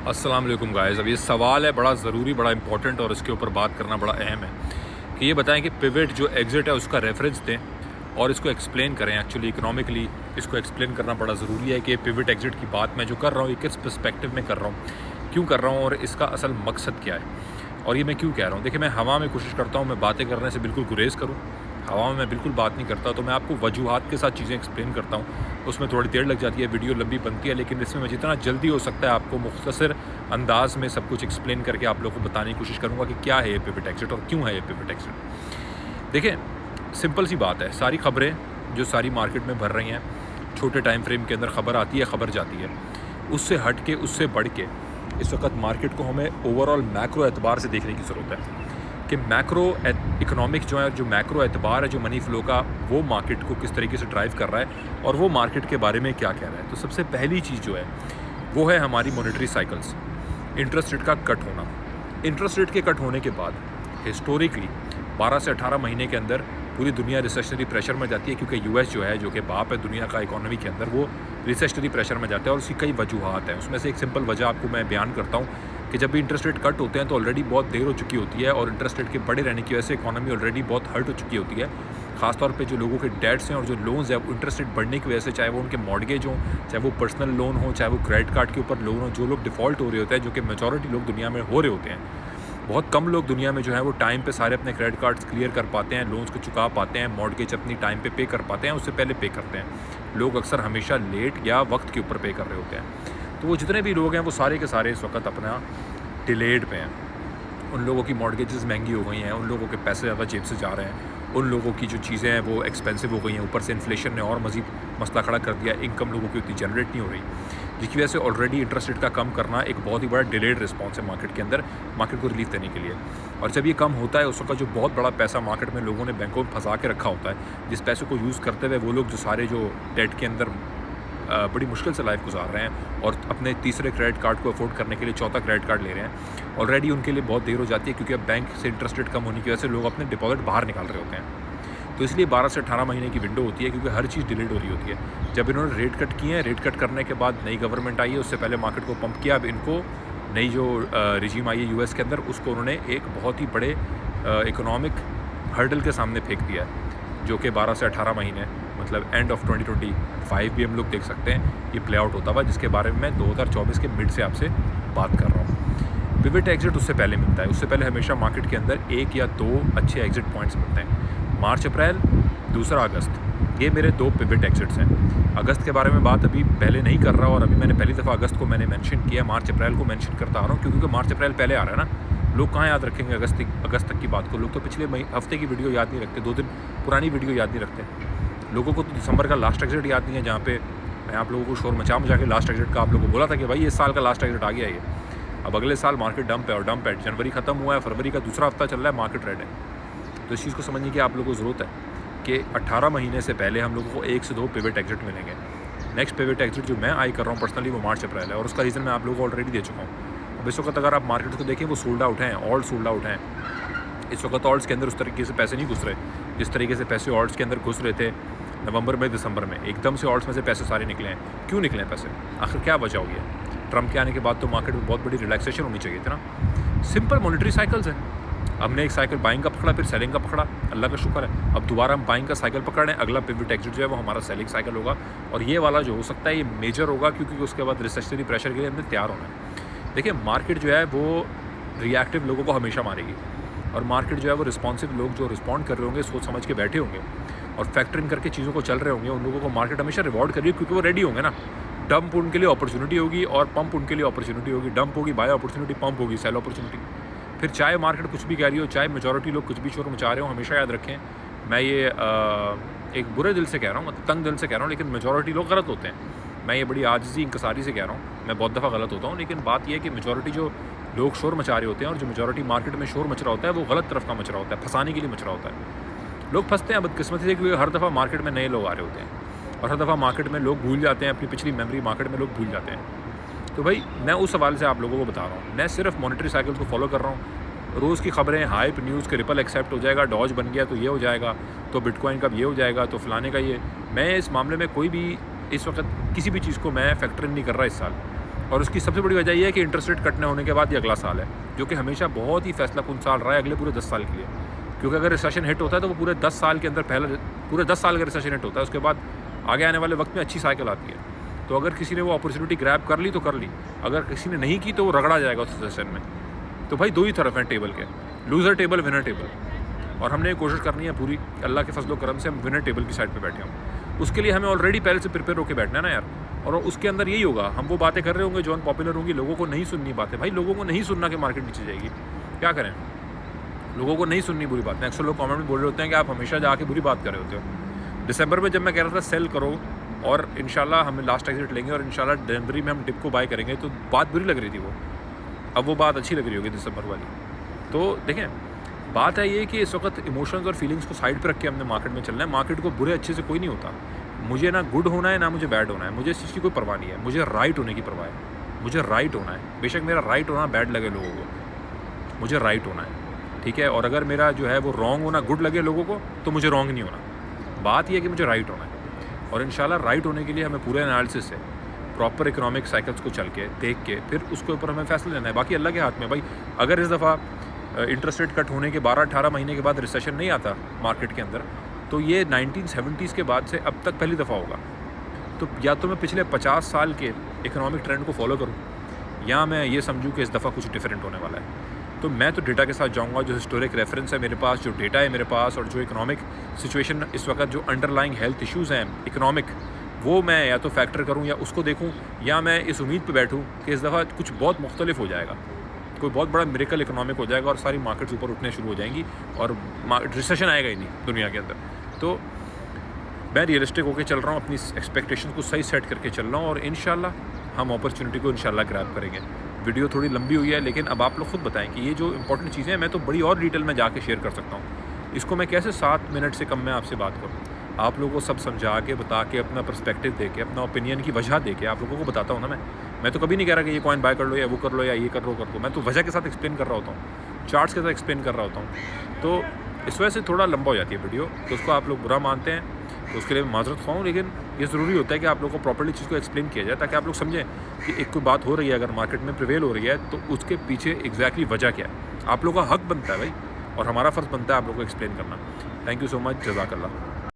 अस्सलाम वालेकुम गाइस। अब ये सवाल है बड़ा ज़रूरी, बड़ा इंपॉर्टेंट और इसके ऊपर बात करना बड़ा अहम है कि ये बताएं कि पिवट जो एग्ज़िट है उसका रेफरेंस दें और इसको एक्सप्लेन करें। एक्चुअली इकोनॉमिकली इसको एक्सप्लेन करना बड़ा ज़रूरी है कि पिवट एग्ज़िट की बात मैं जो कर रहा हूँ ये किस पर्सपेक्टिव में कर रहा हूँ, क्यों कर रहा हूँ और इसका असल मकसद क्या है और ये मैं क्यों कह रहा हूँ। देखिए, मैं हवा में कोशिश करता हूँ मैं बातें करने से बिल्कुल गुरेज़ करूँ, हवा में मैं बिल्कुल बात नहीं करता। तो मैं आपको वजूहात के साथ चीज़ें एक्सप्लेन करता हूँ, उसमें थोड़ी देर लग जाती है, वीडियो लंबी बनती है, लेकिन इसमें मैं जितना जल्दी हो सकता है आपको मुख्तसर अंदाज में सब कुछ एक्सप्लेन करके आप लोगों को बताने की कोशिश करूँगा कि क्या है ये पिवट एग्ज़िट और क्यों है ये पिवट एग्ज़िट। देखिए, सिंपल सी बात है, सारी खबरें जो सारी मार्केट में भर रही हैं, छोटे टाइम फ्रेम के अंदर खबर आती है, खबर जाती है, उससे हट के, उससे बढ़ के इस वक्त मार्केट को हमें ओवरऑल मैक्रो एतबार से देखने की ज़रूरत है कि मैक्रो इकोनॉमिक जो है, जो मैक्रो एतबार है, जो मनी फ़्लो का, वो मार्केट को किस तरीके से ड्राइव कर रहा है और वो मार्केट के बारे में क्या कह रहा है। तो सबसे पहली चीज़ जो है वो है हमारी मॉनेटरी साइकिल्स, इंटरेस्ट रेट का कट होना। इंटरेस्ट रेट के कट होने के बाद हिस्टोरिकली 12 से 18 महीने के अंदर पूरी दुनिया रिसेशनरी प्रेशर में जाती है, क्योंकि यूएस जो है, जो कि बाप है दुनिया का इकोनॉमी के अंदर, वो रिसेशनरी प्रेशर में जाता है और उसकी कई वजूहात हैं। उसमें से एक सिंपल वजह आपको मैं बयान करता हूँ कि जब भी इंटरेस्ट रेट कट होते हैं तो ऑलरेडी बहुत देर हो चुकी होती है और इंटरेस्ट रेट के बड़े रहने की वजह से इकोनॉमी ऑलरेडी बहुत हर्ट हो चुकी होती है। खासतौर पे जो लोगों के डेट्स हैं और जो लोन्स हैं, इंटरेस्ट रेट बढ़ने की वजह से, चाहे वो उनके मॉर्गेज हों, चाहे वो पर्सनल लोन हो, चाहे वो क्रेडिट कार्ड के ऊपर लोन हो, जो लोग डिफ़ॉल्ट हो रहे होते हैं, जो कि मेजॉरिटी लोग दुनिया में हो रहे होते हैं, बहुत कम लोग दुनिया में जो है वो टाइम पे सारे अपने क्रेडिट कार्ड्स क्लियर कर पाते हैं, लोन्स को चुका पाते हैं, मॉर्गेज अपनी टाइम पे कर पाते हैं, उससे पहले पे करते हैं। लोग अक्सर हमेशा लेट या वक्त के ऊपर पे कर रहे होते हैं। तो वो जितने भी लोग हैं वो सारे के सारे इस वक्त अपना डिलेड पे हैं। उन लोगों की मॉर्गेजेस महंगी हो गई हैं, उन लोगों के पैसे ज़्यादा जेब से जा रहे हैं, उन लोगों की जो चीज़ें हैं वो एक्सपेंसिव हो गई हैं, ऊपर से इन्फ्लेशन ने और मज़ीद मसला खड़ा कर दिया, इनकम लोगों की उतनी जनरेट नहीं हो रही, जिसकी वजह से ऑलरेडी इंटरेस्ट रेट का कम करना एक बहुत ही बड़ा डिलेड रिस्पॉन्स है मार्केट के अंदर, मार्केट को रिलीफ देने के लिए। और जब ये कम होता है उस वक्त जो बहुत बड़ा पैसा मार्केट में लोगों ने बैंकों में फंसा के रखा होता है, जिस पैसे को यूज़ करते हुए वो लोग जो सारे जो डेट के अंदर बड़ी मुश्किल से लाइफ गुजार रहे हैं और अपने तीसरे क्रेडिट कार्ड को अफोर्ड करने के लिए चौथा क्रेडिट कार्ड ले रहे हैं, ऑलरेडी उनके लिए बहुत देर हो जाती है, क्योंकि अब बैंक से इंटरेस्ट रेट कम होने की वजह से लोग अपने डिपॉजिट बाहर निकाल रहे होते हैं। तो इसलिए 12 से 18 महीने की विंडो होती है, क्योंकि हर चीज़ डिलेड हो रही होती है। जब इन्होंने रेट कट किए हैं, रेट कट करने के बाद नई गवर्नमेंट आई है, उससे पहले मार्केट को पंप किया, अब इनको नई जो रिजीम आई है यूएस के अंदर, उसको उन्होंने एक बहुत ही बड़े इकोनॉमिक हर्डल के सामने फेंक दिया है, जो कि 12 से 18 महीने मतलब एंड ऑफ 2025 भी हम लोग देख सकते हैं ये प्ले आउट होता हुआ, जिसके बारे में मैं 2024 के मिड से आपसे बात कर रहा हूँ। पिवट एग्जिट उससे पहले मिलता है, उससे पहले हमेशा मार्केट के अंदर एक या दो अच्छे एग्जिट पॉइंट्स मिलते हैं। मार्च अप्रैल, दूसरा अगस्त, ये मेरे दो पिवट एग्जिट्स हैं। अगस्त के बारे में बात अभी पहले नहीं कर रहा और अभी मैंने पहली दफ़ा अगस्त को मैंने मेंशन किया, मार्च अप्रैल को मेंशन करता आ रहा हूँ, क्योंकि मार्च अप्रैल पहले आ रहा है ना। लोग कहाँ याद रखेंगे अगस्त तक की बात को, लोग तो पिछले हफ्ते की वीडियो याद नहीं रखते, 2 दिन पुरानी वीडियो याद नहीं रखते। लोगों को तो दिसंबर का लास्ट एग्जिट याद नहीं है, जहाँ पे मैं आप लोगों को शोर मचा के लास्ट एग्जिट का आप लोगों को बोला था कि भाई इस साल का लास्ट एग्जिट आ गया ये। अब अगले साल मार्केट डंप है और डंप है, जनवरी ख़त्म हुआ है, फरवरी का दूसरा हफ्ता चल रहा है, मार्केट रेड है। तो इस चीज़ को समझने की आप लोगों को ज़रूरत है कि 18 महीने से पहले हम लोगों को 1 से 2 पिवट एग्जिट मिलेंगे। नेक्स्ट पिवट एग्जिट जो मैं आई कर रहा हूँ पर्सनली, वो मार्च अप्रैल है और उसका रीज़न मैं आप लोगों को ऑलरेडी दे चुका हूँ। अब इस वक्त अगर आप मार्केट को देखें, वो सोल्ड आउट हैं, ऑल्ट सोल्ड आउट हैं। इस वक्त ऑल्ट्स के अंदर उस तरीके से पैसे नहीं घुस रहे जिस तरीके से पैसे ऑल्ट्स के अंदर घुस रहे थे नवंबर में, दिसंबर में। एकदम से ऑल्ट्स में से पैसे सारे निकले हैं। क्यों निकले हैं पैसे? आखिर क्या वजह हुई है? ट्रंप के आने के बाद तो मार्केट में बहुत बड़ी रिलैक्सेशन होनी चाहिए थी ना। सिंपल मॉनेटरी साइकिल्स है। हमने एक साइकिल बाइंग का पकड़ा, फिर सेलिंग का पकड़ा, अल्लाह का शुक्र है। अब दोबारा हम बाइंग का साइकिल पकड़ रहे हैं, अगला पिवट एग्जिट जो है वो हमारा सेलिंग साइकिल होगा और ये वाला जो हो सकता है ये मेजर होगा, क्योंकि उसके बाद रिसेशनरी प्रेशर के लिए हमें तैयार होना है। देखिए, मार्केट जो है वो रिएक्टिव लोगों को हमेशा मारेगी और मार्केट जो है वो रिस्पॉन्सिव लोग जो रिस्पॉन्ड कर रहे होंगे, सोच समझ के बैठे होंगे और फैक्टरिंग करके चीज़ों को चल रहे होंगे, उन लोगों को मार्केट हमेशा रिवॉर्ड करेगी, क्योंकि वो रेडी होंगे ना। डंप उनके लिए अपॉर्चुनिटी होगी और पंप उनके लिए अपॉर्चुनिटी होगी। डंप होगी बाय अपॉर्चुनिटी, पंप होगी सेल अपॉर्चुनिटी। फिर चाहे मार्केट कुछ भी कह रही हो, चाहे मेजॉरिटी लोग कुछ भी शोर मचा रहे हो, हमेशा याद रखें, मैं ये एक बुरे दिल से कह रहा हूँ, मतलब तंग दिल से कह रहा हूँ, लेकिन मेजॉरिटी लोग गलत होते हैं। मैं ये बड़ी आजिज़ी इंकसारी से कह रहा हूँ, मैं बहुत दफ़ा गलत होता हूँ, लेकिन बात यह है कि मेजॉरिटी जो लोग शोर मचा रहे होते हैं और जो मेजॉरिटी मार्केट में शोर मच रहा होता है, वो गलत तरफ का मच रहा होता है, फंसाने के लिए मच रहा होता है। लोग फंसते हैं बदकिस्मती से, क्योंकि हर दफ़ा मार्केट में नए लोग आ रहे होते हैं और हर दफ़ा मार्केट में लोग भूल जाते हैं अपनी पिछली मेमोरी, मार्केट में लोग भूल जाते हैं। तो भाई मैं उस सवाल से आप लोगों को बता रहा हूँ, मैं सिर्फ मॉनेटरी साइकिल को फॉलो कर रहा हूँ। रोज़ की खबरें, हाइप न्यूज़ के रिपल एक्सेप्ट हो जाएगा, डॉज बन गया तो ये हो जाएगा, तो बिटकॉइन का ये हो जाएगा, तो फलाने का ये। मैं इस मामले में कोई भी इस वक्त किसी भी चीज़ को मैं फैक्टर इन नहीं कर रहा इस साल। और उसकी सबसे बड़ी वजह ये है कि इंटरेस्ट रेट कटने होने के बाद ये अगला साल है, जो कि हमेशा बहुत ही फैसलाकुन साल रहा है अगले पूरे 10 साल के लिए। क्योंकि अगर रिसेशन हिट होता है तो वो पूरे 10 साल के अंदर पूरे 10 साल का रिसेशन हिट होता है, उसके बाद आगे आने वाले वक्त में अच्छी साइकिल आती है। तो अगर किसी ने वो अपॉर्चुनिटी ग्रैब कर ली तो कर ली, अगर किसी ने नहीं की तो वो रगड़ा जाएगा उस रिसेशन में। तो भाई दो ही तरफ हैं टेबल के, लूज़र टेबल, विनर टेबल। और हमने कोशिश करनी है पूरी, अल्लाह के फजलो करम से हम विनर टेबल की साइड पे बैठे हों। उसके लिए हमें ऑलरेडी पहले से प्रिपेयर होकर बैठना है ना यार। और उसके अंदर यही होगा, हम वो बातें कर रहे होंगे जो अनपॉपुलर होंगी, लोगों को नहीं सुननी बातें। भाई लोगों को नहीं सुनना कि मार्केट नीचे जाएगी, क्या करें, लोगों को नहीं सुननी बुरी बातें। अक्सर लोग कमेंट में बोल रहे होते हैं कि आप हमेशा जाके बुरी बात कर रहे होते हो। दिसंबर में जब मैं कह रहा था सेल करो और इंशाल्लाह हम लास्ट एग्जिट लेंगे और इंशाल्लाह जनवरी में हम डिप को बाय करेंगे, तो बात बुरी लग रही थी वो, अब वो बात अच्छी लग रही होगी दिसंबर वाली। तो देखें, बात है ये कि इस वक्त इमोशंस और फीलिंग्स को साइड पर रख के हमने मार्केट में चलना है। मार्केट को बुरे अच्छे से कोई नहीं होता, मुझे ना गुड होना है ना मुझे बैड होना है, मुझे इस चीज़ की कोई परवाह नहीं है, मुझे राइट होने की परवाह है। मुझे राइट होना है, बेशक मेरा राइट होना बैड लगे लोगों को, मुझे राइट होना है, ठीक है। और अगर मेरा जो है वो रॉन्ग होना गुड लगे लोगों को तो मुझे रॉन्ग नहीं होना। बात यह है कि मुझे राइट होना है, और इंशाल्लाह राइट होने के लिए हमें पूरे एनालिसिस से प्रॉपर इकोनॉमिक साइकिल्स को चल के देख के फिर उसके ऊपर हमें फैसला लेना है। बाकी अल्लाह के हाथ में भाई। अगर इस दफ़ा इंटरेस्ट रेट कट होने के 12-18 महीने के बाद रिसेशन नहीं आता मार्केट के अंदर, तो ये 1970s के बाद से अब तक पहली दफ़ा होगा। तो या तो मैं पिछले 50 साल के इकोनॉमिक ट्रेंड को फॉलो करूँ, या मैं ये समझूँ कि इस दफ़ा कुछ डिफरेंट होने वाला है। तो मैं तो डेटा के साथ जाऊँगा, जो हिस्टोरिक रेफरेंस है मेरे पास, जो डेटा है मेरे पास, और जो इकोनॉमिक सिचुएशन इस वक्त जो अंडरलाइंग हेल्थ इश्यूज़ हैं इकोनॉमिक, वो मैं या तो फैक्टर करूँ या उसको देखूँ, या मैं इस उम्मीद पे बैठूँ कि इस दफ़ा कुछ बहुत मुख्तलिफ हो जाएगा, कोई बहुत बड़ा मिरेकल इकोनॉमिक हो जाएगा और सारी मार्केट्स ऊपर उठने शुरू हो जाएंगी और रिसेशन आएगा ही नहीं दुनिया के अंदर। तो मैं रियलिस्टिक होकर चल रहा हूँ, अपनी एक्सपेक्टेशन को सही सेट करके चल रहा हूँ, और इंशाल्लाह हम अपॉर्चुनिटी को इंशाल्लाह ग्रैब करेंगे। वीडियो थोड़ी लंबी हुई है, लेकिन अब आप लोग खुद बताएं कि ये जो इंपॉर्टेंट चीज़ें हैं मैं तो बड़ी और डिटेल में जाके शेयर कर सकता हूँ। इसको मैं कैसे 7 मिनट से कम में आपसे बात करूँ, आप लोगों को सब समझा के बता के अपना पर्सपेक्टिव दे के अपना ओपिनियन की वजह दे के आप लोगों को बताता हूँ ना। मैं तो कभी नहीं कह रहा कि ये कॉइन बाय कर लो या वो कर लो या ये कर लो। मैं तो वजह के साथ एक्सप्लेन कर रहा होता हूँ, चार्ट्स के साथ एक्सप्लेन कर रहा होता हूँ। तो इस वजह से थोड़ा लंबा हो जाती है वीडियो, तो उसको आप लोग बुरा मानते हैं तो उसके लिए मैं माजरत ख्वाह हूँ। लेकिन ये ज़रूरी होता है कि आप लोगों को प्रॉपर्ली चीज़ को एक्सप्लेन किया जाए, ताकि आप लोग समझें कि एक कोई बात हो रही है, अगर मार्केट में प्रिवेल हो रही है तो उसके पीछे एग्जैक्टली वजह क्या है। आप लोगों का हक बनता है भाई, और हमारा फ़र्ज़ बनता है आप लोगों को एक्सप्लेन करना। थैंक यू सो मच, जज़ाकल्लाह।